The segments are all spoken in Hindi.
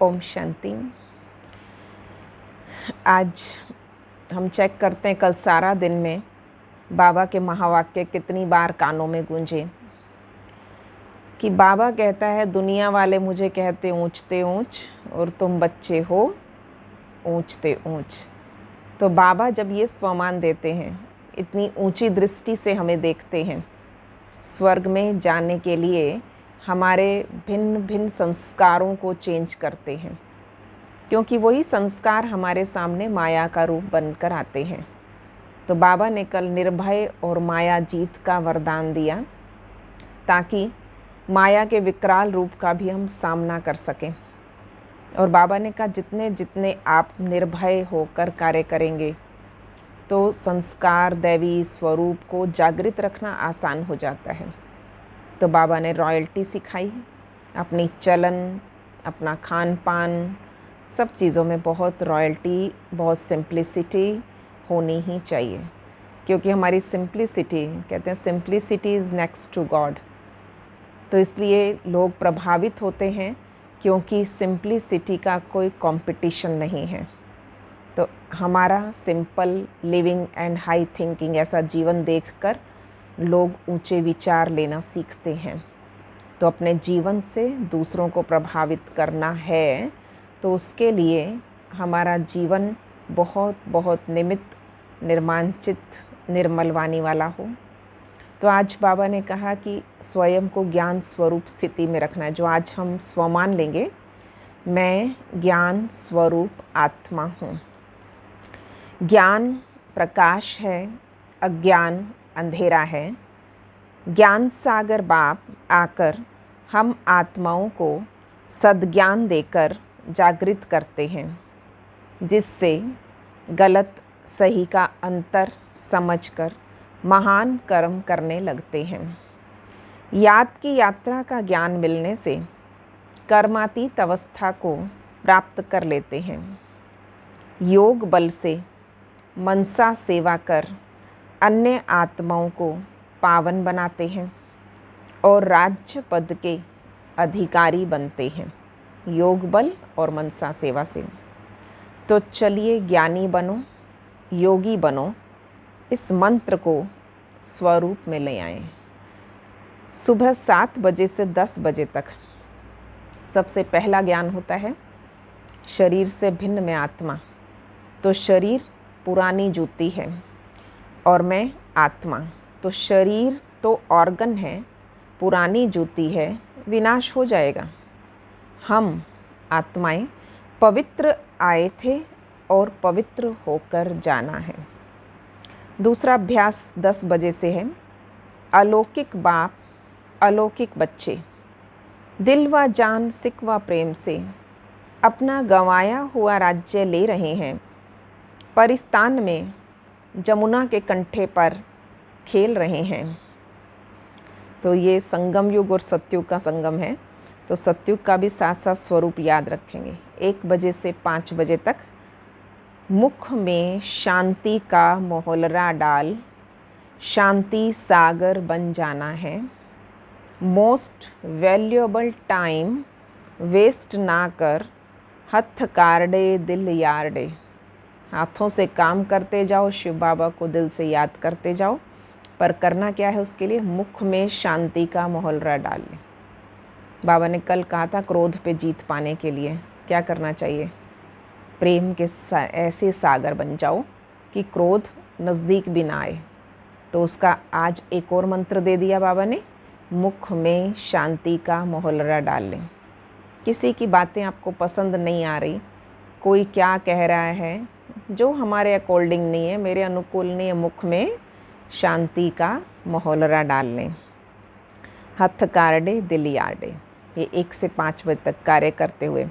ओम शांति। आज हम चेक करते हैं कल सारा दिन में बाबा के महावाक्य कितनी बार कानों में गूंजे। कि बाबा कहता है दुनिया वाले मुझे कहते ऊंचते ऊंच और तुम बच्चे हो ऊंचते ऊंच। तो बाबा जब ये स्वमान देते हैं, इतनी ऊंची दृष्टि से हमें देखते हैं, स्वर्ग में जाने के लिए हमारे भिन्न भिन्न संस्कारों को चेंज करते हैं, क्योंकि वही संस्कार हमारे सामने माया का रूप बनकर आते हैं। तो बाबा ने कल निर्भय और माया जीत का वरदान दिया ताकि माया के विकराल रूप का भी हम सामना कर सकें। और बाबा ने कहा जितने जितने आप निर्भय होकर कार्य करेंगे तो संस्कार दैवी स्वरूप को जागृत रखना आसान हो जाता है। तो बाबा ने रॉयल्टी सिखाई, अपनी चलन, अपना खान पान, सब चीज़ों में बहुत रॉयल्टी, बहुत सिंप्लिसिटी होनी ही चाहिए, क्योंकि हमारी सिंप्लिसिटी, कहते हैं simplicity is next to God. तो इसलिए लोग प्रभावित होते हैं क्योंकि सिंप्लिसिटी का कोई कंपटीशन नहीं है। तो हमारा simple living and high thinking ऐसा जीवन देखकर लोग ऊंचे विचार लेना सीखते हैं। तो अपने जीवन से दूसरों को प्रभावित करना है तो उसके लिए हमारा जीवन बहुत बहुत निमित्त, निर्मांचित, निर्मल वाणी वाला हो। तो आज बाबा ने कहा कि स्वयं को ज्ञान स्वरूप स्थिति में रखना है। जो आज हम स्वमान लेंगे, मैं ज्ञान स्वरूप आत्मा हूँ। ज्ञान प्रकाश है, अज्ञान अंधेरा है। ज्ञान सागर बाप आकर हम आत्माओं को सद्ज्ञान देकर जागृत करते हैं, जिससे गलत सही का अंतर समझकर महान कर्म करने लगते हैं। याद की यात्रा का ज्ञान मिलने से कर्मातीत अवस्था को प्राप्त कर लेते हैं। योग बल से मनसा सेवा कर अन्य आत्माओं को पावन बनाते हैं और राज्य पद के अधिकारी बनते हैं, योग बल और मनसा सेवा से। तो चलिए ज्ञानी बनो, योगी बनो, इस मंत्र को स्वरूप में ले आएं। सुबह 7 बजे से 10 बजे तक सबसे पहला ज्ञान होता है शरीर से भिन्न में आत्मा। तो शरीर पुरानी जूती है और मैं आत्मा। तो शरीर तो ऑर्गन है, पुरानी जूती है, विनाश हो जाएगा। हम आत्माएं पवित्र आए थे और पवित्र होकर जाना है। दूसरा अभ्यास 10 बजे से है अलौकिक बाप, अलौकिक बच्चे दिल व जान सिक व प्रेम से अपना गंवाया हुआ राज्य ले रहे हैं। परिस्तान में जमुना के कंठे पर खेल रहे हैं। तो ये संगम युग और सतयुग का संगम है। तो सतयुग का भी साथ साथ स्वरूप याद रखेंगे। 1 बजे से 5 बजे तक मुख में शांति का मोहलरा डाल शांति सागर बन जाना है। मोस्ट वैल्यूएबल टाइम वेस्ट ना कर हथ कारडे दिल यारडे। हाथों से काम करते जाओ, शिव बाबा को दिल से याद करते जाओ, पर करना क्या है उसके लिए? मुख में शांति का मोहलरा डाल लें। बाबा ने कल कहा था क्रोध पे जीत पाने के लिए क्या करना चाहिए? प्रेम के ऐसे सागर बन जाओ कि क्रोध नज़दीक भी ना आए। तो उसका आज एक और मंत्र दे दिया बाबा ने, मुख में शांति का मोहलरा डाल लें। किसी की बातें आपको पसंद नहीं आ रही, कोई क्या कह रहा है जो हमारे अकॉर्डिंग नहीं है, मेरे अनुकूल नहीं है, मुख में शांति का मोहलरा डाल लें। हथ कारडे दिल यारडे। ये 1 से 5 बजे तक कार्य करते हुए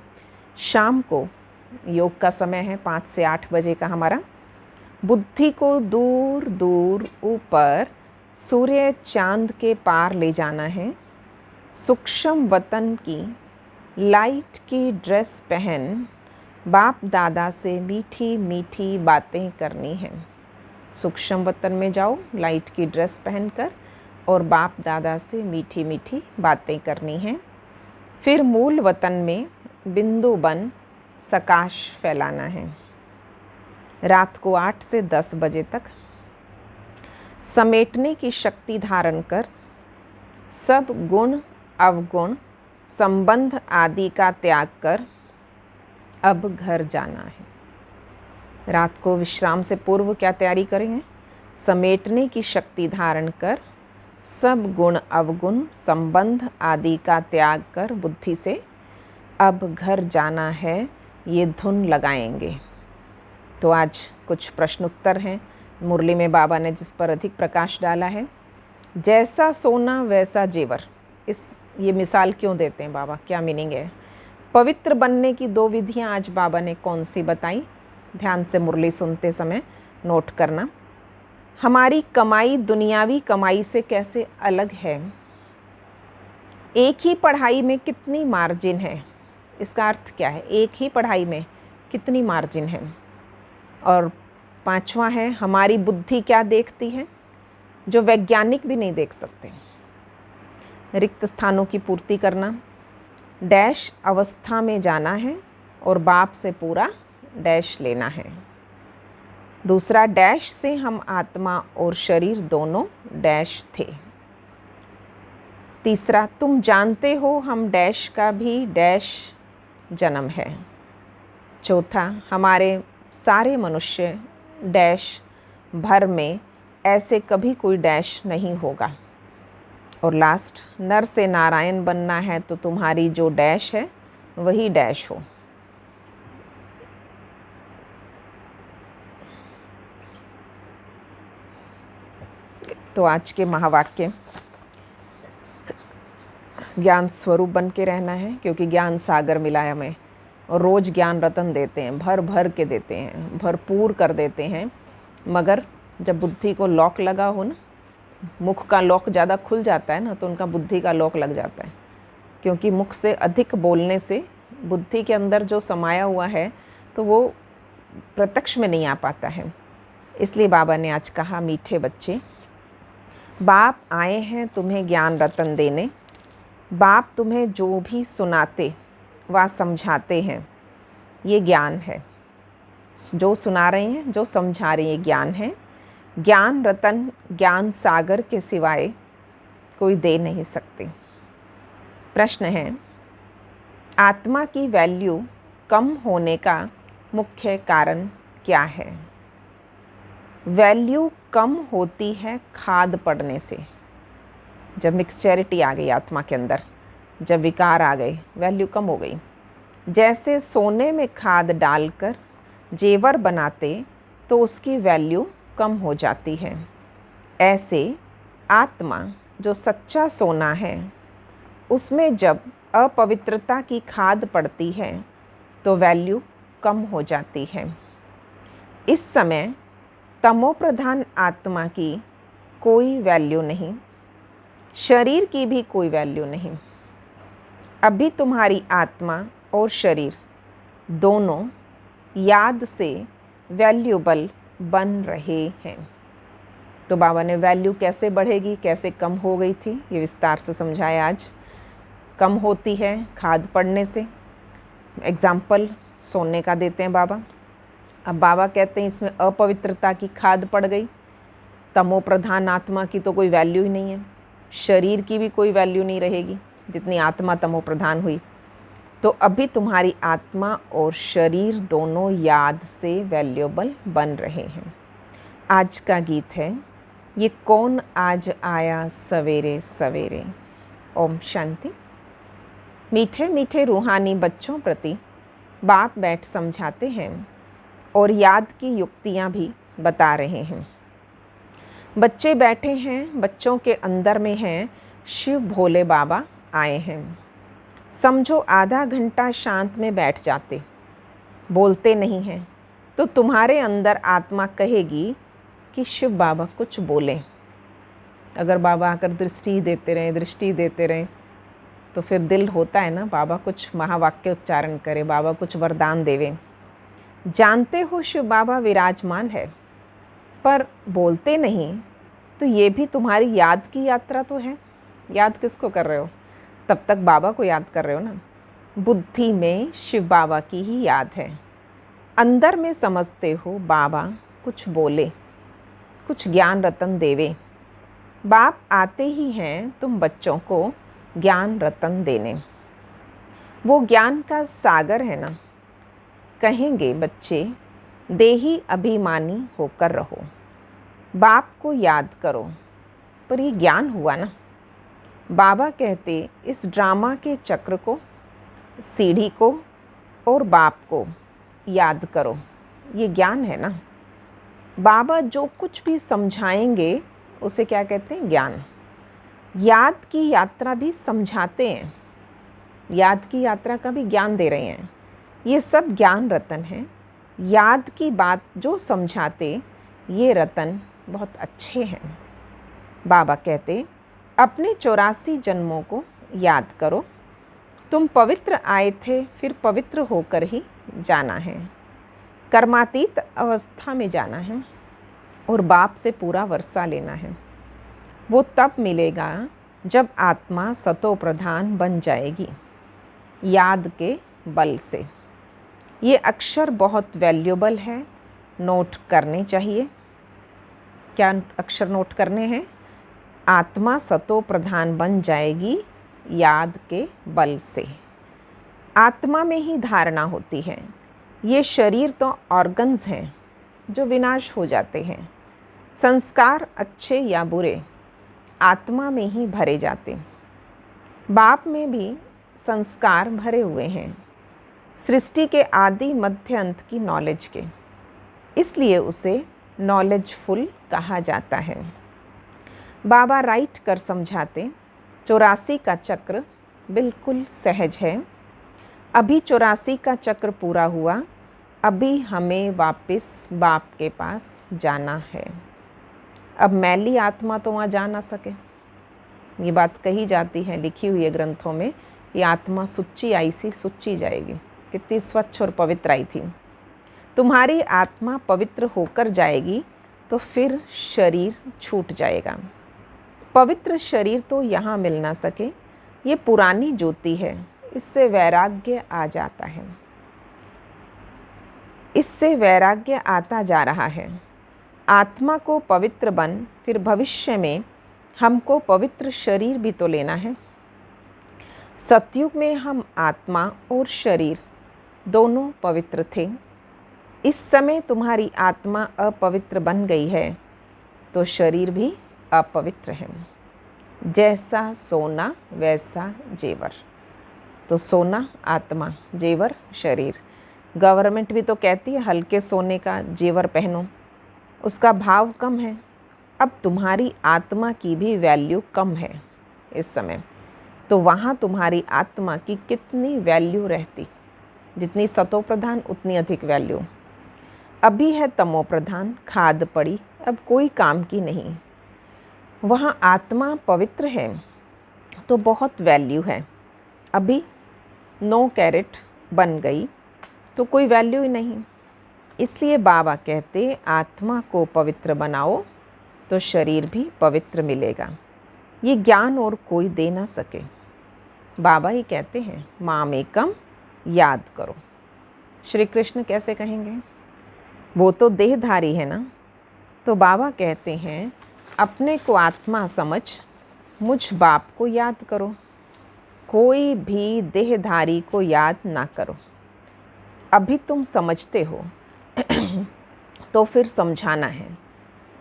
शाम को योग का समय है 5 से 8 बजे का हमारा। बुद्धि को दूर दूर ऊपर सूर्य चांद के पार ले जाना है। सूक्ष्म वतन की लाइट की ड्रेस पहन बाप दादा से मीठी मीठी बातें करनी है। सूक्ष्म वतन में जाओ लाइट की ड्रेस पहनकर और बाप दादा से मीठी मीठी बातें करनी हैं। फिर मूल वतन में बिंदु बन सकाश फैलाना है। रात को 8 से 10 बजे तक समेटने की शक्ति धारण कर सब गुण अवगुण संबंध आदि का त्याग कर अब घर जाना है। रात को विश्राम से पूर्व क्या तैयारी करेंगे? समेटने की शक्ति धारण कर सब गुण अवगुण संबंध आदि का त्याग कर बुद्धि से अब घर जाना है, ये धुन लगाएंगे। तो आज कुछ प्रश्न उत्तर हैं मुरली में बाबा ने जिस पर अधिक प्रकाश डाला है। जैसा सोना वैसा जेवर, ये मिसाल क्यों देते हैं बाबा, क्या मीनिंग है? पवित्र बनने की 2 विधियां आज बाबा ने कौन सी बताई? ध्यान से मुरली सुनते समय नोट करना। हमारी कमाई दुनियावी कमाई से कैसे अलग है? एक ही पढ़ाई में कितनी मार्जिन है? इसका अर्थ क्या है? एक ही पढ़ाई में कितनी मार्जिन है? और 5वां है, हमारी बुद्धि क्या देखती है जो वैज्ञानिक भी नहीं देख सकते? रिक्त स्थानों की पूर्ति करना, डैश अवस्था में जाना है और बाप से पूरा डैश लेना है। दूसरा, डैश से हम आत्मा और शरीर दोनों डैश थे। तीसरा, तुम जानते हो हम डैश का भी डैश जन्म है। चौथा, हमारे सारे मनुष्य डैश भर में ऐसे कभी कोई डैश नहीं होगा। और लास्ट, नर से नारायण बनना है तो तुम्हारी जो डैश है वही डैश हो। तो आज के महावाक्य, ज्ञान स्वरूप बन के रहना है, क्योंकि ज्ञान सागर मिला है हमें और रोज़ ज्ञान रतन देते हैं, भर भर के देते हैं, भरपूर कर देते हैं। मगर जब बुद्धि को लॉक लगा हो ना, मुख का लॉक ज़्यादा खुल जाता है ना, तो उनका बुद्धि का लॉक लग जाता है। क्योंकि मुख से अधिक बोलने से बुद्धि के अंदर जो समाया हुआ है तो वो प्रत्यक्ष में नहीं आ पाता है। इसलिए बाबा ने आज कहा, मीठे बच्चे, बाप आए हैं तुम्हें ज्ञान रतन देने। बाप तुम्हें जो भी सुनाते व समझाते हैं ये ज्ञान है। जो सुना रहे हैं, जो समझा रहे हैं, ये ज्ञान है। ज्ञान रतन ज्ञान सागर के सिवाय कोई दे नहीं सकते। प्रश्न है, आत्मा की वैल्यू कम होने का मुख्य कारण क्या है? वैल्यू कम होती है खाद पड़ने से। जब मिक्सचरिटी आ गई आत्मा के अंदर, जब विकार आ गए, वैल्यू कम हो गई। जैसे सोने में खाद डालकर जेवर बनाते तो उसकी वैल्यू कम हो जाती है, ऐसे आत्मा जो सच्चा सोना है उसमें जब अपवित्रता की खाद पड़ती है तो वैल्यू कम हो जाती है। इस समय तमोप्रधान आत्मा की कोई वैल्यू नहीं, शरीर की भी कोई वैल्यू नहीं। अभी तुम्हारी आत्मा और शरीर दोनों याद से वैल्यूबल बन रहे हैं। तो बाबा ने वैल्यू कैसे बढ़ेगी, कैसे कम हो गई थी, ये विस्तार से समझाया आज। कम होती है खाद पड़ने से। एग्जाम्पल सोने का देते हैं बाबा। अब बाबा कहते हैं इसमें अपवित्रता की खाद पड़ गई, तमो प्रधान आत्मा की तो कोई वैल्यू ही नहीं है, शरीर की भी कोई वैल्यू नहीं रहेगी जितनी आत्मा तमो प्रधान हुई। तो अभी तुम्हारी आत्मा और शरीर दोनों याद से वैल्यूबल बन रहे हैं। आज का गीत है, ये कौन आज आया सवेरे सवेरे। ओम शांति। मीठे मीठे रूहानी बच्चों प्रति बाप बैठ समझाते हैं और याद की युक्तियाँ भी बता रहे हैं। बच्चे बैठे हैं, बच्चों के अंदर में हैं शिव भोले बाबा आए हैं। समझो आधा घंटा शांत में बैठ जाते, बोलते नहीं हैं, तो तुम्हारे अंदर आत्मा कहेगी कि शिव बाबा कुछ बोलें। अगर बाबा आकर दृष्टि देते रहें तो फिर दिल होता है ना, बाबा कुछ महावाक्य उच्चारण करे, बाबा कुछ वरदान देवे। जानते हो शिव बाबा विराजमान है, पर बोलते नहीं, तो ये भी तुम्हारी याद की यात्रा तो है। याद किसको कर रहे हो? तब तक बाबा को याद कर रहे हो ना। बुद्धि में शिव बाबा की ही याद है। अंदर में समझते हो बाबा कुछ बोले, कुछ ज्ञान रतन देवे। बाप आते ही हैं तुम बच्चों को ज्ञान रतन देने। वो ज्ञान का सागर है ना। कहेंगे बच्चे देही अभिमानी होकर रहो, बाप को याद करो। पर ये ज्ञान हुआ ना। बाबा कहते इस ड्रामा के चक्र को, सीढ़ी को और बाप को याद करो। ये ज्ञान है ना। बाबा जो कुछ भी समझाएंगे उसे क्या कहते हैं? ज्ञान। याद की यात्रा भी समझाते हैं, याद की यात्रा का भी ज्ञान दे रहे हैं। ये सब ज्ञान रतन है। याद की बात जो समझाते, ये रतन बहुत अच्छे हैं। बाबा कहते अपने 84 जन्मों को याद करो। तुम पवित्र आए थे, फिर पवित्र होकर ही जाना है। कर्मातीत अवस्था में जाना है और बाप से पूरा वर्षा लेना है। वो तब मिलेगा जब आत्मा सतो प्रधान बन जाएगी, याद के बल से। ये अक्षर बहुत वैल्यूबल है, नोट करने चाहिए। क्या अक्षर नोट करने हैं? आत्मा सतो प्रधान बन जाएगी याद के बल से। आत्मा में ही धारणा होती है। ये शरीर तो ऑर्गन्स हैं जो विनाश हो जाते हैं। संस्कार अच्छे या बुरे आत्मा में ही भरे जाते। बाप में भी संस्कार भरे हुए हैं, सृष्टि के आदि मध्य अंत की नॉलेज के। इसलिए उसे नॉलेजफुल कहा जाता है। बाबा राइट कर समझाते 84 का चक्र बिल्कुल सहज है। अभी 84 का चक्र पूरा हुआ, अभी हमें वापस बाप के पास जाना है। अब मैली आत्मा तो वहाँ जा ना सके। ये बात कही जाती है, लिखी हुई है ग्रंथों में, कि आत्मा सुच्ची आई सी सुच्ची जाएगी। कितनी स्वच्छ और पवित्र आई थी। तुम्हारी आत्मा पवित्र होकर जाएगी तो फिर शरीर छूट जाएगा। पवित्र शरीर तो यहाँ मिल ना सके। ये पुरानी ज्योति है, इससे वैराग्य आ जाता है। इससे वैराग्य आता जा रहा है। आत्मा को पवित्र बन, फिर भविष्य में हमको पवित्र शरीर भी तो लेना है। सतयुग में हम आत्मा और शरीर दोनों पवित्र थे। इस समय तुम्हारी आत्मा अपवित्र बन गई है तो शरीर भी अपवित्र है। जैसा सोना वैसा जेवर। तो सोना आत्मा, जेवर शरीर। गवर्नमेंट भी तो कहती है हल्के सोने का जेवर पहनो, उसका भाव कम है। अब तुम्हारी आत्मा की भी वैल्यू कम है इस समय। तो वहाँ तुम्हारी आत्मा की कितनी वैल्यू रहती? जितनी सतो प्रधान उतनी अधिक वैल्यू। अभी है तमो प्रधान, खाद पड़ी, अब कोई काम की नहीं। वहाँ आत्मा पवित्र है तो बहुत वैल्यू है। अभी 9 कैरेट बन गई तो कोई वैल्यू ही नहीं। इसलिए बाबा कहते आत्मा को पवित्र बनाओ तो शरीर भी पवित्र मिलेगा। ये ज्ञान और कोई दे ना सके। बाबा ही कहते हैं माम एकम याद करो। श्री कृष्ण कैसे कहेंगे? वो तो देहधारी है ना। तो बाबा कहते हैं अपने को आत्मा समझ, मुझ बाप को याद करो। कोई भी देहधारी को याद ना करो। अभी तुम समझते हो तो फिर समझाना है।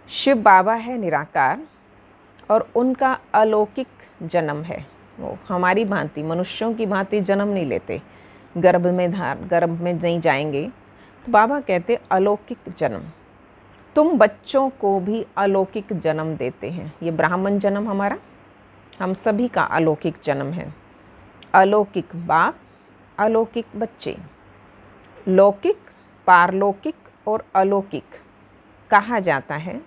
शिव बाबा है निराकार और उनका अलौकिक जन्म है। वो हमारी भांति, मनुष्यों की भांति जन्म नहीं लेते, गर्भ में नहीं जाएंगे। तो बाबा कहते अलौकिक जन्म। तुम बच्चों को भी अलौकिक जन्म देते हैं। ये ब्राह्मण जन्म हमारा, हम सभी का अलौकिक जन्म है। अलौकिक बाप, अलौकिक बच्चे। लौकिक, पारलौकिक और अलौकिक कहा जाता है।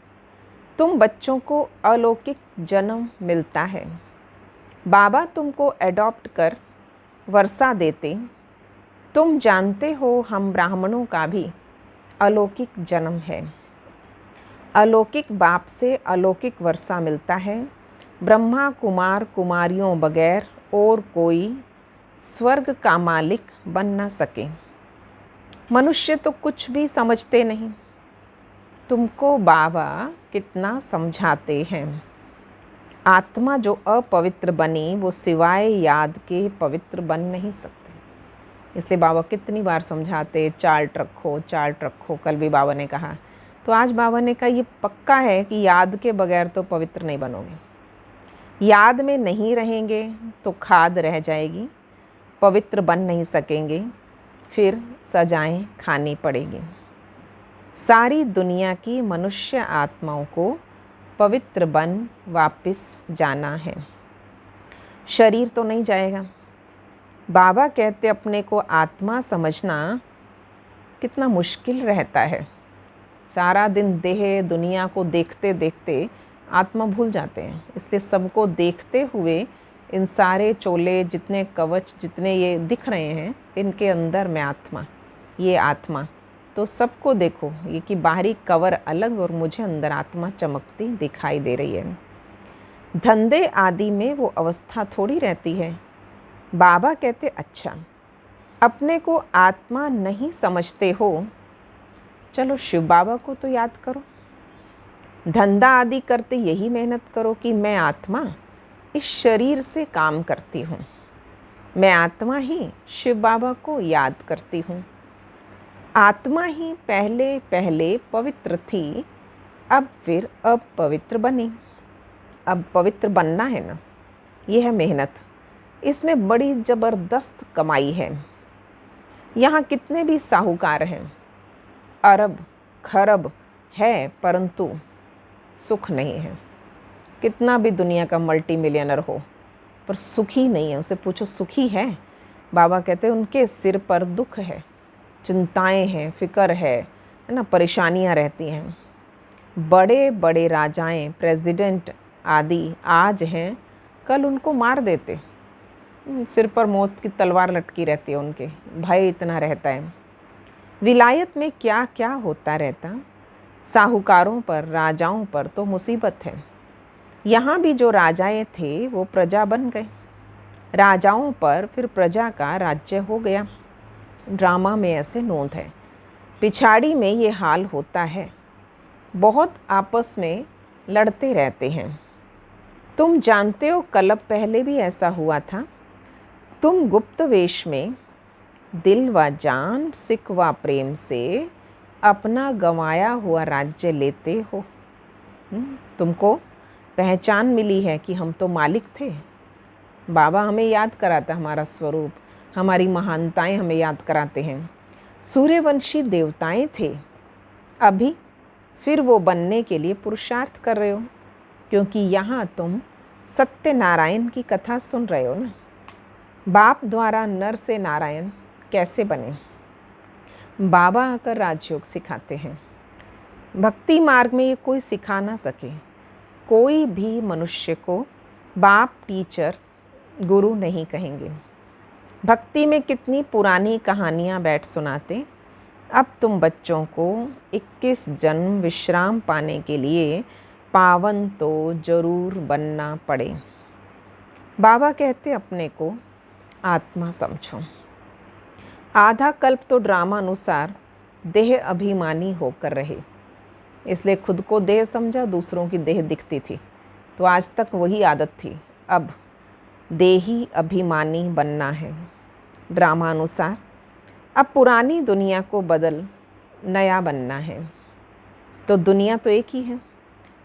तुम बच्चों को अलौकिक जन्म मिलता है। बाबा तुमको एडॉप्ट कर वर्षा देते। तुम जानते हो हम ब्राह्मणों का भी अलौकिक जन्म है। अलौकिक बाप से अलौकिक वर्षा मिलता है। ब्रह्मा कुमार कुमारियों बगैर और कोई स्वर्ग का मालिक बन ना सके। मनुष्य तो कुछ भी समझते नहीं। तुमको बाबा कितना समझाते हैं। आत्मा जो अपवित्र बनी वो सिवाय याद के पवित्र बन नहीं सकती। इसलिए बाबा कितनी बार समझाते, चार्ट रखो, चार्ट रखो। कल भी बाबा ने कहा, तो आज बाबा ने कहा ये पक्का है कि याद के बगैर तो पवित्र नहीं बनोगे। याद में नहीं रहेंगे तो खाद रह जाएगी, पवित्र बन नहीं सकेंगे, फिर सजाएं खानी पड़ेगी। सारी दुनिया की मनुष्य आत्माओं को पवित्र बन वापस जाना है। शरीर तो नहीं जाएगा। बाबा कहते अपने को आत्मा समझना कितना मुश्किल रहता है। सारा दिन देह दुनिया को देखते देखते आत्मा भूल जाते हैं। इसलिए सबको देखते हुए इन सारे चोले, जितने कवच, जितने ये दिख रहे हैं, इनके अंदर मैं आत्मा, ये आत्मा। तो सबको देखो, ये कि बाहरी कवर अलग और मुझे अंदर आत्मा चमकती दिखाई दे रही है। धंधे आदि में वो अवस्था थोड़ी रहती है। बाबा कहते अच्छा, अपने को आत्मा नहीं समझते हो, चलो शिव बाबा को तो याद करो। धंधा आदि करते यही मेहनत करो कि मैं आत्मा इस शरीर से काम करती हूँ, मैं आत्मा ही शिव बाबा को याद करती हूँ। आत्मा ही पहले पहले पवित्र थी, अब फिर अपवित्र बनी। अब पवित्र बनना है ना, ये है मेहनत। इसमें बड़ी ज़बरदस्त कमाई है। यहाँ कितने भी साहूकार हैं, अरब खरब है, परंतु सुख नहीं है। कितना भी दुनिया का मल्टी मिलियनर हो, पर सुखी नहीं है। उसे पूछो सुखी है? बाबा कहते हैं उनके सिर पर दुख है, चिंताएं हैं, फिक्र है ना, परेशानियां रहती हैं। बड़े बड़े राजाएं, प्रेसिडेंट आदि आज हैं, कल उनको मार देते। सिर पर मौत की तलवार लटकी रहती है उनके, भय इतना रहता है। विलायत में क्या क्या होता रहता। साहूकारों पर, राजाओं पर तो मुसीबत है। यहाँ भी जो राजाएं थे वो प्रजा बन गए, राजाओं पर फिर प्रजा का राज्य हो गया। ड्रामा में ऐसे नोंद है। पिछाड़ी में ये हाल होता है। बहुत आपस में लड़ते रहते हैं। तुम जानते हो कल्प पहले भी ऐसा हुआ था। तुम गुप्त वेश में दिल व जान, सिक व प्रेम से अपना गंवाया हुआ राज्य लेते हो। तुमको पहचान मिली है कि हम तो मालिक थे। बाबा हमें याद कराता, हमारा स्वरूप, हमारी महानताएं हमें याद कराते हैं। सूर्यवंशी देवताएं थे, अभी फिर वो बनने के लिए पुरुषार्थ कर रहे हो, क्योंकि यहाँ तुम सत्यनारायण की कथा सुन रहे हो ना। बाप द्वारा नर से नारायण कैसे बने, बाबा आकर राजयोग सिखाते हैं। भक्ति मार्ग में ये कोई सिखा ना सके। कोई भी मनुष्य को बाप, टीचर, गुरु नहीं कहेंगे। भक्ति में कितनी पुरानी कहानियाँ बैठ सुनाते। अब तुम बच्चों को 21 जन्म विश्राम पाने के लिए पावन तो जरूर बनना पड़े। बाबा कहते अपने को आत्मा समझो। आधा कल्प तो ड्रामा अनुसार देह अभिमानी होकर रहे, इसलिए खुद को देह समझा, दूसरों की देह दिखती थी, तो आज तक वही आदत थी। अब देही अभिमानी बनना है ड्रामा अनुसार। अब पुरानी दुनिया को बदल नया बनना है। तो दुनिया तो एक ही है,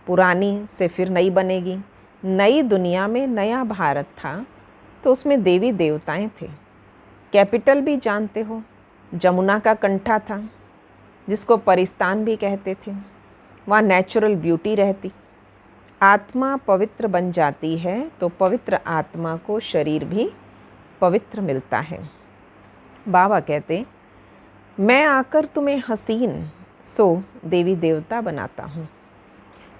पुरानी से फिर नई बनेगी। नई दुनिया में नया भारत था, तो उसमें देवी देवताएं थे। कैपिटल भी जानते हो, जमुना का कंठा था, जिसको परिस्तान भी कहते थे। वहाँ नेचुरल ब्यूटी रहती। आत्मा पवित्र बन जाती है तो पवित्र आत्मा को शरीर भी पवित्र मिलता है। बाबा कहते मैं आकर तुम्हें हसीन सो देवी देवता बनाता हूँ,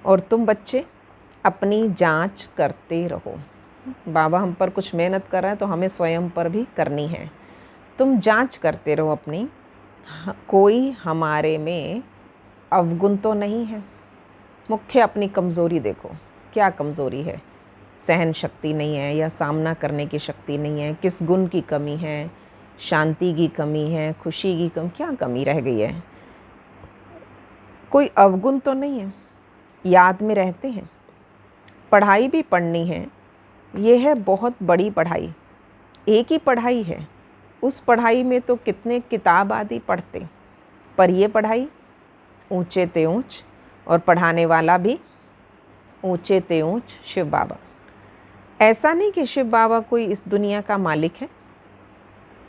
और तुम बच्चे अपनी जांच करते रहो। बाबा हम पर कुछ मेहनत कर रहा है तो हमें स्वयं पर भी करनी है। तुम जांच करते रहो अपनी, कोई हमारे में अवगुण तो नहीं है। मुख्य अपनी कमज़ोरी देखो, क्या कमज़ोरी है। सहन शक्ति नहीं है या सामना करने की शक्ति नहीं है, किस गुण की कमी है, शांति की कमी है, खुशी की कमी, क्या कमी रह गई है? कोई अवगुण तो नहीं है, याद में रहते हैं। पढ़ाई भी पढ़नी है, ये है बहुत बड़ी पढ़ाई, एक ही पढ़ाई है। उस पढ़ाई में तो कितने किताब आदि पढ़ते, पर ये पढ़ाई ऊंचे ते ऊंच, और पढ़ाने वाला भी ऊंचे ते ऊंच, शिव बाबा। ऐसा नहीं कि शिव बाबा कोई इस दुनिया का मालिक है,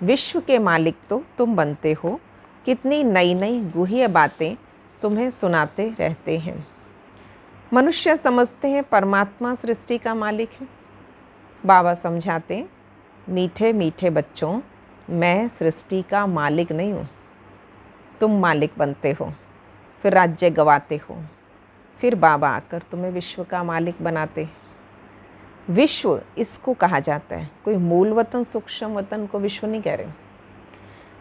विश्व के मालिक तो तुम बनते हो। कितनी नई नई गुह्य बातें तुम्हें सुनाते रहते हैं। मनुष्य समझते हैं परमात्मा सृष्टि का मालिक है। बाबा समझाते, मीठे मीठे बच्चों, मैं सृष्टि का मालिक नहीं हूँ। तुम मालिक बनते हो, फिर राज्य गवाते हो, फिर बाबा आकर तुम्हें विश्व का मालिक बनाते। विश्व इसको कहा जाता है, कोई मूल वतन सूक्ष्म वतन को विश्व नहीं कह रहे।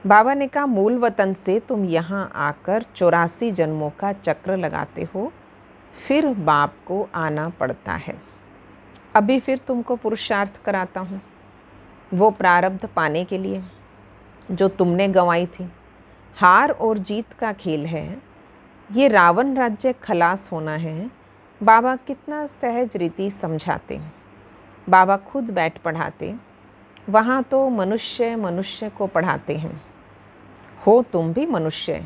बाबा ने कहा मूल वतन से तुम यहाँ आकर 84 जन्मों का चक्र लगाते हो, फिर बाप को आना पड़ता है। अभी फिर तुमको पुरुषार्थ कराता हूँ, वो प्रारब्ध पाने के लिए जो तुमने गंवाई थी। हार और जीत का खेल है, ये रावण राज्य खलास होना है। बाबा कितना सहज रीति समझाते, बाबा खुद बैठ पढ़ाते। वहाँ तो मनुष्य मनुष्य को पढ़ाते हैं। हो तुम भी मनुष्य,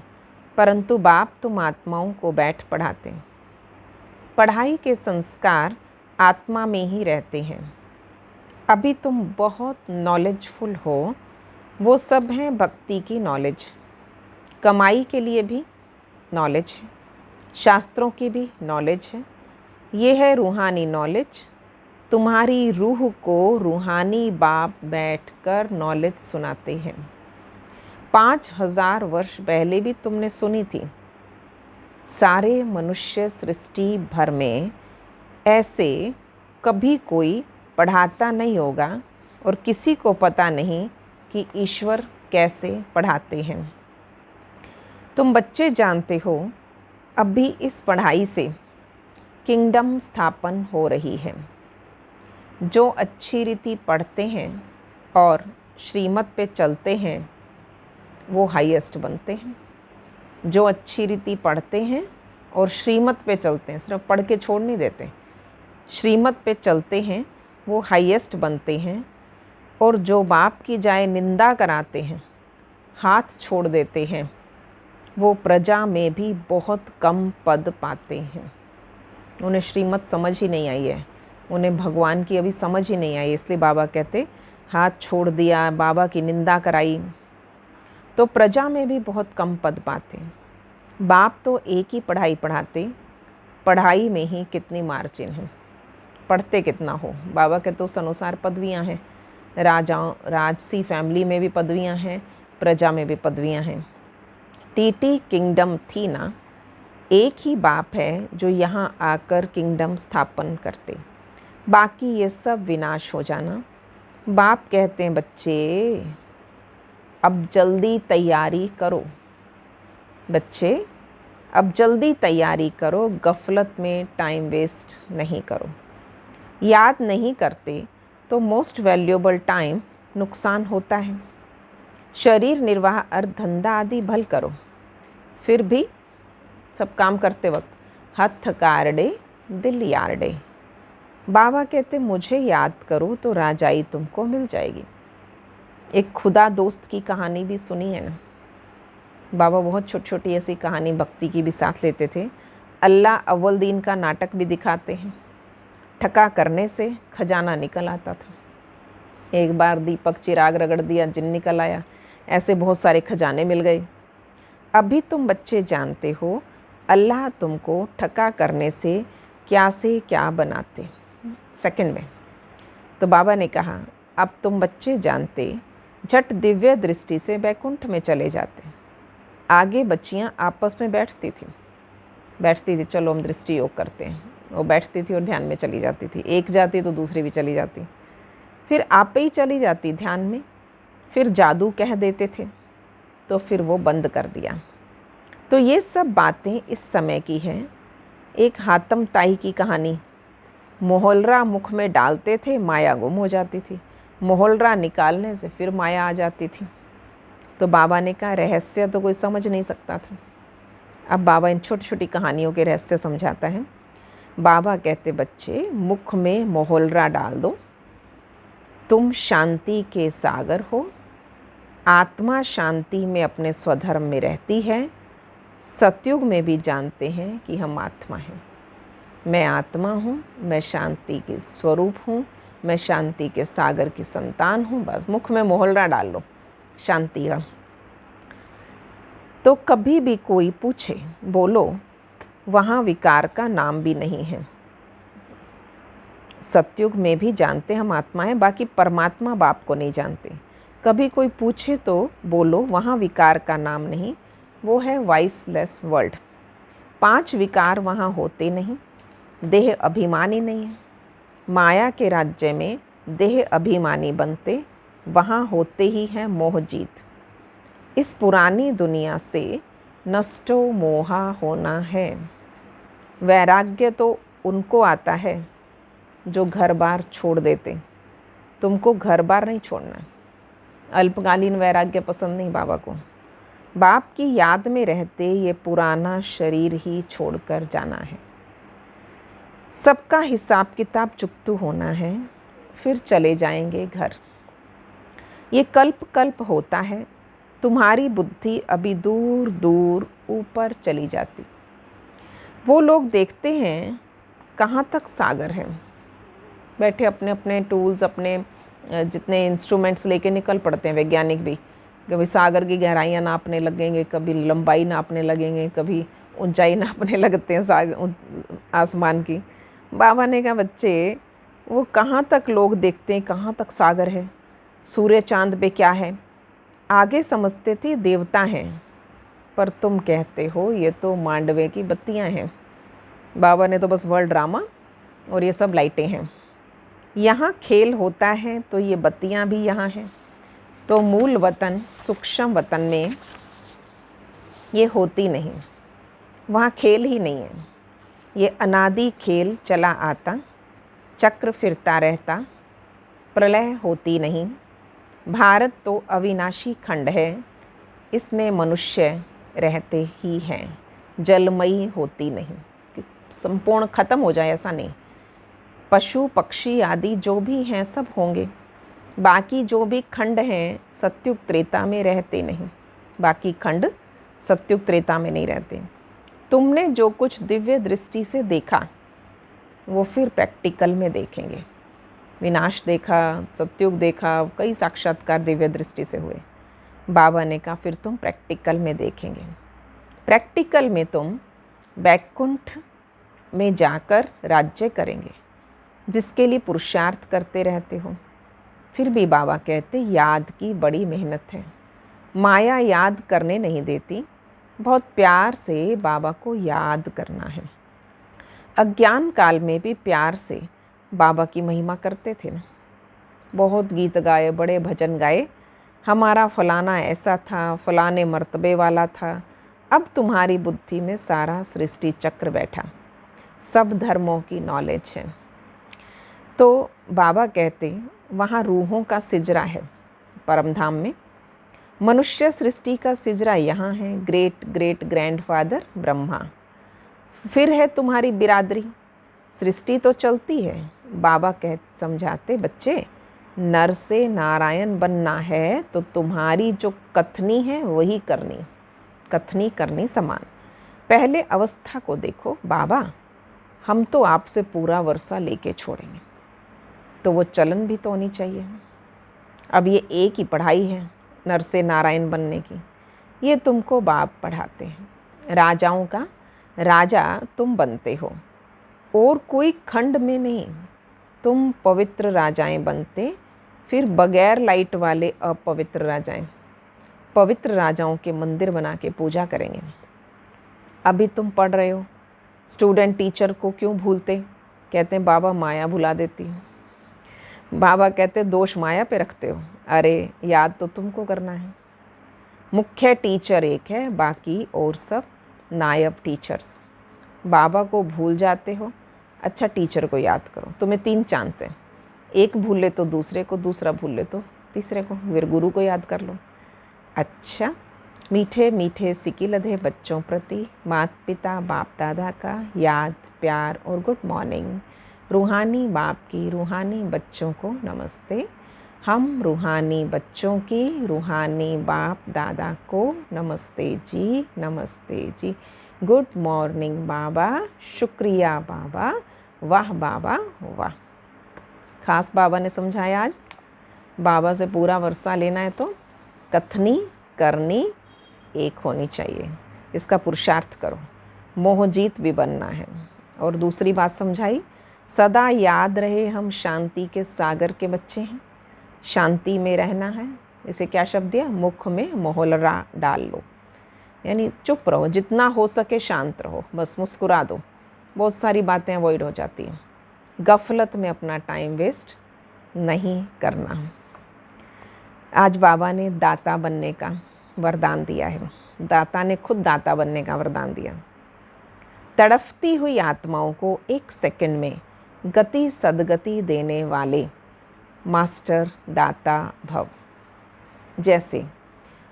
परंतु बाप तुम आत्माओं को बैठ पढ़ाते। पढ़ाई के संस्कार आत्मा में ही रहते हैं। अभी तुम बहुत नॉलेजफुल हो, वो सब हैं भक्ति की नॉलेज। कमाई के लिए भी नॉलेज है, शास्त्रों की भी नॉलेज है। ये है रूहानी नॉलेज। तुम्हारी रूह को रूहानी बाप बैठकर नॉलेज सुनाते हैं। 5000 वर्ष पहले भी तुमने सुनी थी। सारे मनुष्य सृष्टि भर में ऐसे कभी कोई पढ़ाता नहीं होगा, और किसी को पता नहीं कि ईश्वर कैसे पढ़ाते हैं। तुम बच्चे जानते हो, अभी इस पढ़ाई से किंगडम स्थापन हो रही है। जो अच्छी रीति पढ़ते हैं और श्रीमत पे चलते हैं, वो हाईएस्ट बनते हैं। जो अच्छी रीति पढ़ते हैं और श्रीमत पे चलते हैं, सिर्फ पढ़ के छोड़ नहीं देते, श्रीमत पे चलते हैं, वो हाईएस्ट बनते हैं। और जो बाप की जाए निंदा कराते हैं, हाथ छोड़ देते हैं, वो प्रजा में भी बहुत कम पद पाते हैं। उन्हें श्रीमत समझ ही नहीं आई है, उन्हें भगवान की अभी समझ ही नहीं आई, इसलिए बाबा कहते हाथ छोड़ दिया, बाबा की निंदा कराई, तो प्रजा में भी बहुत कम पद पाते। बाप तो एक ही पढ़ाई पढ़ाते, पढ़ाई में ही कितनी मार्जिन है, पढ़ते कितना हो। बाबा के तो उस अनुसार पदवियाँ हैं। राजाओं, राजसी फैमिली में भी पदवियाँ हैं, प्रजा में भी पदवियाँ हैं। टीटी किंगडम थी ना, एक ही बाप है जो यहाँ आकर किंगडम स्थापन करते, बाकी ये सब विनाश हो जाना। बाप कहते हैं बच्चे अब जल्दी तैयारी करो, बच्चे अब जल्दी तैयारी करो, गफलत में टाइम वेस्ट नहीं करो। याद नहीं करते तो मोस्ट वैल्यूएबल टाइम नुकसान होता है। शरीर निर्वाह अर्थ धंधा आदि भल करो, फिर भी सब काम करते वक्त हथ कारडे दिल यारडे। बाबा कहते मुझे याद करो तो राजाई तुमको मिल जाएगी। एक खुदा दोस्त की कहानी भी सुनी है ना। बाबा बहुत छोटी छोटी ऐसी कहानी भक्ति की भी साथ लेते थे। अल्लाह अव्वल दीन का नाटक भी दिखाते हैं। ठका करने से खजाना निकल आता था। एक बार दीपक चिराग रगड़ दिया, जिन निकल आया। ऐसे बहुत सारे खजाने मिल गए। अभी तुम बच्चे जानते हो अल्लाह तुमको ठका करने से क्या बनाते। सेकंड में तो बाबा ने कहा अब तुम बच्चे जानते, झट दिव्य दृष्टि से बैकुंठ में चले जाते। आगे बच्चियां आपस में बैठती थी, चलो हम दृष्टि योग करते हैं। वो बैठती थी और ध्यान में चली जाती थी। एक जाती तो दूसरी भी चली जाती, फिर आप ही चली जाती ध्यान में। फिर जादू कह देते थे तो फिर वो बंद कर दिया। तो ये सब बातें इस समय की हैं। एक हातम ताई की कहानी, मोहलरा मुख में डालते थे, माया गुम हो जाती थी। मोहलरा निकालने से फिर माया आ जाती थी। तो बाबा ने कहा रहस्य तो कोई समझ नहीं सकता था। अब बाबा इन छोटी छोटी कहानियों के रहस्य समझाता है। बाबा कहते बच्चे मुख में मोहलरा डाल दो, तुम शांति के सागर हो। आत्मा शांति में अपने स्वधर्म में रहती है। सतयुग में भी जानते हैं कि हम आत्मा हैं। मैं आत्मा हूँ, मैं शांति के स्वरूप हूँ, मैं शांति के सागर की संतान हूँ। बस मुख में मोहलरा डाल लो शांति का। तो कभी भी कोई पूछे, बोलो वहाँ विकार का नाम भी नहीं है। सतयुग में भी जानते हम आत्मा हैं, बाकी परमात्मा बाप को नहीं जानते। कभी कोई पूछे तो बोलो वहाँ विकार का नाम नहीं, वो है वाइसलेस वर्ल्ड। 5 विकार वहाँ होते नहीं, देह अभिमानी नहीं है। माया के राज्य में देह अभिमानी बनते, वहाँ होते ही हैं मोह जीत। इस पुरानी दुनिया से नष्टो मोहा होना है। वैराग्य तो उनको आता है जो घर बार छोड़ देते। तुमको घर बार नहीं छोड़ना। अल्पकालीन वैराग्य पसंद नहीं बाबा को। बाप की याद में रहते ये पुराना शरीर ही छोड़कर जाना है। सबका हिसाब किताब चुकतू होना है, फिर चले जाएंगे घर। ये कल्प कल्प होता है। तुम्हारी बुद्धि अभी दूर दूर ऊपर चली जाती। वो लोग देखते हैं कहाँ तक सागर है। बैठे अपने अपने टूल्स, अपने जितने इंस्ट्रूमेंट्स लेके निकल पड़ते हैं। वैज्ञानिक भी कभी सागर की गहराइयाँ नापने लगेंगे, कभी लंबाई नापने लगेंगे, कभी ऊंचाई नापने लगते हैं सागर आसमान की। बाबा ने कहा बच्चे वो कहाँ तक लोग देखते हैं, कहाँ तक सागर है, सूर्य चांद पे क्या है। आगे समझते थे देवता हैं, पर तुम कहते हो ये तो मांडवे की बत्तियाँ हैं। बाबा ने तो बस वर्ल्ड ड्रामा और ये सब लाइटें हैं। यहाँ खेल होता है तो ये बत्तियाँ भी यहाँ हैं। तो मूल वतन सूक्ष्म वतन में ये होती नहीं, वहाँ खेल ही नहीं है। ये अनादि खेल चला आता, चक्र फिरता रहता, प्रलय होती नहीं। भारत तो अविनाशी खंड है, इसमें मनुष्य रहते ही हैं। जलमयी होती नहीं कि संपूर्ण खत्म हो जाए, ऐसा नहीं। पशु पक्षी आदि जो भी हैं सब होंगे। बाकी जो भी खंड हैं सत्युग त्रेता में रहते नहीं। बाकी खंड सत्युग त्रेता में नहीं रहते। तुमने जो कुछ दिव्य दृष्टि से देखा वो फिर प्रैक्टिकल में देखेंगे। विनाश देखा, सत्युग देखा, कई साक्षात्कार दिव्य दृष्टि से हुए। बाबा ने कहा फिर तुम प्रैक्टिकल में देखेंगे। प्रैक्टिकल में तुम बैकुंठ में जाकर राज्य करेंगे, जिसके लिए पुरुषार्थ करते रहते हो। फिर भी बाबा कहते याद की बड़ी मेहनत है। माया याद करने नहीं देती, बहुत प्यार से बाबा को याद करना है। अज्ञान काल में भी प्यार से बाबा की महिमा करते थे ना। बहुत गीत गाए, बड़े भजन गाए, हमारा फलाना ऐसा था, फलाने मर्तबे वाला था। अब तुम्हारी बुद्धि में सारा सृष्टि चक्र बैठा, सब धर्मों की नॉलेज है। तो बाबा कहते वहाँ रूहों का सिजरा है परमधाम में। मनुष्य सृष्टि का सिजरा यहाँ है, ग्रेट ग्रेट ग्रैंडफादर ब्रह्मा। फिर है तुम्हारी बिरादरी। सृष्टि तो चलती है। बाबा समझाते बच्चे नर से नारायण बनना है तो तुम्हारी जो कथनी है वही करनी, कथनी करनी समान। पहले अवस्था को देखो। बाबा हम तो आपसे पूरा वर्षा लेके छोड़ेंगे, तो वो चलन भी तो होनी चाहिए। अब ये एक ही पढ़ाई है नर से नारायण बनने की, ये तुमको बाप पढ़ाते हैं। राजाओं का राजा तुम बनते हो और कोई खंड में नहीं। तुम पवित्र राजाएं बनते, फिर बगैर लाइट वाले अपवित्र राजाएं पवित्र राजाओं के मंदिर बना के पूजा करेंगे। अभी तुम पढ़ रहे हो, स्टूडेंट टीचर को क्यों भूलते? कहते हैं बाबा माया भुला देती है। बाबा कहते दोष माया पे रखते हो। अरे याद तो तुमको करना है। मुख्य टीचर एक है, बाकी और सब नायब टीचर्स। बाबा को भूल जाते हो अच्छा टीचर को याद करो। तुम्हें 3 चांस है, एक भूल ले तो दूसरे को, दूसरा भूल ले तो तीसरे को, फिर गुरु को याद कर लो। अच्छा, मीठे मीठे सिक्के लधे बच्चों प्रति माता पिता बाप दादा का याद प्यार और गुड मॉर्निंग। रूहानी बाप की रूहानी बच्चों को नमस्ते। हम रूहानी बच्चों की रूहानी बाप दादा को नमस्ते जी, नमस्ते जी। गुड मॉर्निंग बाबा, शुक्रिया बाबा, वाह बाबा वाह। खास बाबा ने समझाया आज बाबा से पूरा वर्षा लेना है तो कथनी करनी एक होनी चाहिए, इसका पुरुषार्थ करो, मोहजीत भी बनना है। और दूसरी बात समझाई, सदा याद रहे हम शांति के सागर के बच्चे हैं, शांति में रहना है। इसे क्या शब्द दिया, मुख में मोहलरा डाल लो, यानी चुप रहो, जितना हो सके शांत रहो, बस मुस्कुरा दो, बहुत सारी बातें अवॉइड हो जाती हैं। गफलत में अपना टाइम वेस्ट नहीं करना। आज बाबा ने दाता बनने का वरदान दिया है, दाता ने खुद दाता बनने का वरदान दिया। तड़फती हुई आत्माओं को 1 सेकंड में गति सदगति देने वाले मास्टर दाता भव। जैसे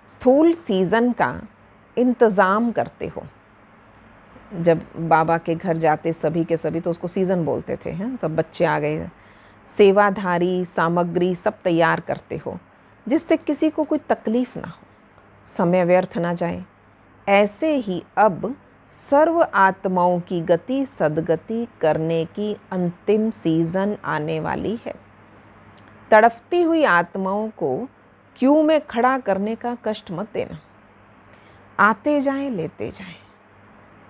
स्थूल सीज़न का इंतज़ाम करते हो, जब बाबा के घर जाते सभी के सभी तो उसको सीज़न बोलते थे, हैं सब बच्चे आ गए, सेवाधारी सामग्री सब तैयार करते हो जिससे किसी को कोई तकलीफ़ ना हो, समय व्यर्थ ना जाए। ऐसे ही अब सर्व आत्माओं की गति सदगति करने की अंतिम सीज़न आने वाली है। तड़फती हुई आत्माओं को क्यू में खड़ा करने का कष्ट मत देना, आते जाएं लेते जाएं।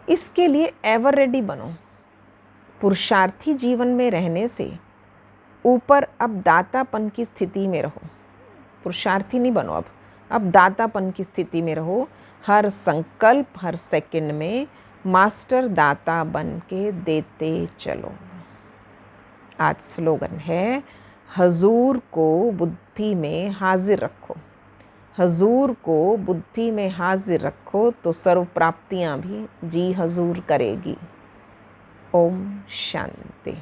इसके लिए एवर रेडी बनो। पुरुषार्थी जीवन में रहने से ऊपर अब दातापन की स्थिति में रहो, पुरुषार्थी नहीं बनो, अब दातापन की स्थिति में रहो। हर संकल्प हर सेकंड में मास्टर दाता बन के देते चलो। आज स्लोगन है, हजूर को बुद्धि में हाजिर रखो, हजूर को बुद्धि में हाजिर रखो तो सर्व प्राप्तियां भी जी हजूर करेगी। ओम शांति।